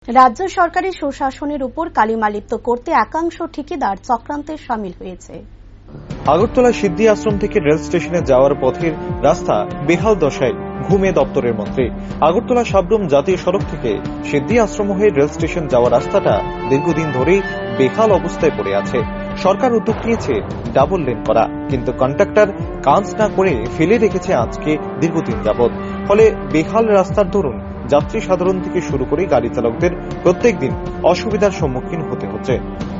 রাজ্য সরকারের সুশাসনের উপর কালিমালিপ্ত করতে একাংশ ঠিকাদার চক্রান্তে শামিল হয়েছে। আগরতলা সিদ্ধি আশ্রম থেকে রেল স্টেশনে যাওয়ার পথের রাস্তা বেহাল দশায়, ঘুমে দপ্তরের মন্ত্রী। আগরতলা সাবরুম জাতীয় সড়ক থেকে সিদ্ধি আশ্রম হয়ে রেল স্টেশন যাওয়ার রাস্তাটা দীর্ঘদিন ধরেই বেহাল অবস্থায় পড়ে আছে। সরকার উদ্যোগ নিয়েছে ডাবল লেন করা, কিন্তু কন্ট্রাক্টর কাজ না করে ফেলে রেখেছে আজকে দীর্ঘদিন যাবৎ। ফলে বেহাল রাস্তার দরুন যাত্রী সাধারণ থেকে শুরু করে গাড়ি চালকদের প্রত্যেকদিন অসুবিধার সম্মুখীন হতে হচ্ছে।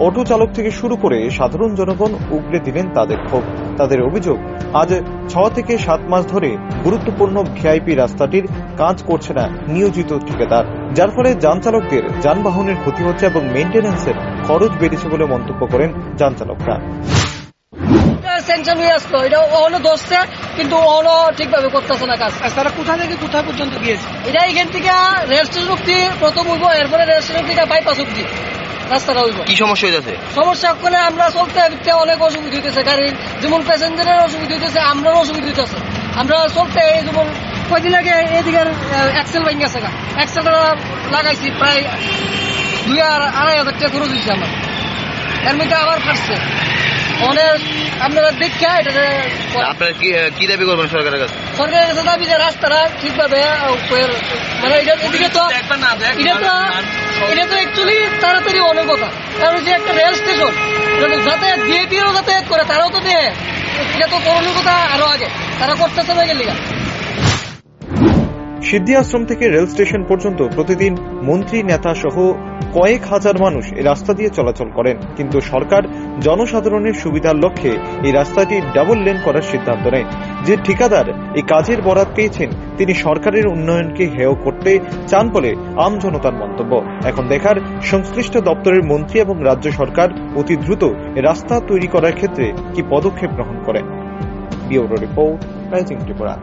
অটো চালক থেকে শুরু করে সাধারণ জনগণ উগরে দিলেন তাদের ক্ষোভ। তাদের অভিযোগ, আজ 6 থেকে 7 মাস ধরে গুরুত্বপূর্ণ ভিআইপি রাস্তাটির কাজ করছে না নিয়োজিত ঠিকাদার, যার ফলে যান চালকদের যানবাহনের ক্ষতি হচ্ছে এবং মেইনটেন্যান্সের খরচ বেড়েছে বলে মন্তব্য করেন যান চালকরা। কিন্তু ঠিকভাবে করতেছে না কাজ। তারা কোথা থেকে কোথা পর্যন্ত গিয়েছে? এটা এখান থেকে রেল স্টেশন অব্দি প্রথম হইব, এরপরে রেল স্টেশন থেকে বাইপাস অব্দি রাস্তাটা হইব। কি সমস্যা হইতেছে? সমস্যা করে আমরা চলতে ফিরতে অনেক অসুবিধা হইতেছে, গাড়ির যেমন প্যাসেঞ্জারের অসুবিধা হইতেছে, আমরাও অসুবিধা হইতেছে। আমরা চলতে যেমন কয়দিন আগে এদিকে এক্সেল বাইন গেছে, এক্সেলটা লাগাইছি প্রায় 2,500 টাকা খরচ হয়েছে আমার, এর মধ্যে আবার ফাটছে অনেক। আপনারা দেখা এটা আপনারা কি দাবি করবেন সরকারের কাছে? সরকারের কাছে দাবি যে রাস্তাটা ঠিকভাবে মানে এদিকে তো এটা তো অ্যাকচুয়ালি তাড়াতাড়ি অনেক কথা, কারণ যে একটা রেল স্টেশন যাতায়াত ভিআইপিরও যাতায়াত করে, তারাও তো দেয়, এটা তো করণীয় কথা আরো আগে তারা করতেছে না গেলে। সিদ্ধি আশ্রম থেকে রেল স্টেশন পর্যন্ত প্রতিদিন মন্ত্রী, নেতা সহ কয়েক হাজার মানুষ এই রাস্তা দিয়ে চলাচল করেন, কিন্তু সরকার জনসাধারণের সুবিধার লক্ষ্যে এই রাস্তাটি ডাবল লেন করার সিদ্ধান্ত নেয়। যে ঠিকাদার এই কাজের বরাত পেয়েছেন তিনি সরকারের উন্নয়নকে হেয় করতে চান বলে আম জনতার মন্তব্য। এখন দেখার সংশ্লিষ্ট দপ্তরের মন্ত্রী এবং রাজ্য সরকার অতি দ্রুত রাস্তা তৈরি করার ক্ষেত্রে কি পদক্ষেপ গ্রহণ করেন। Bureau report, rising Tripura.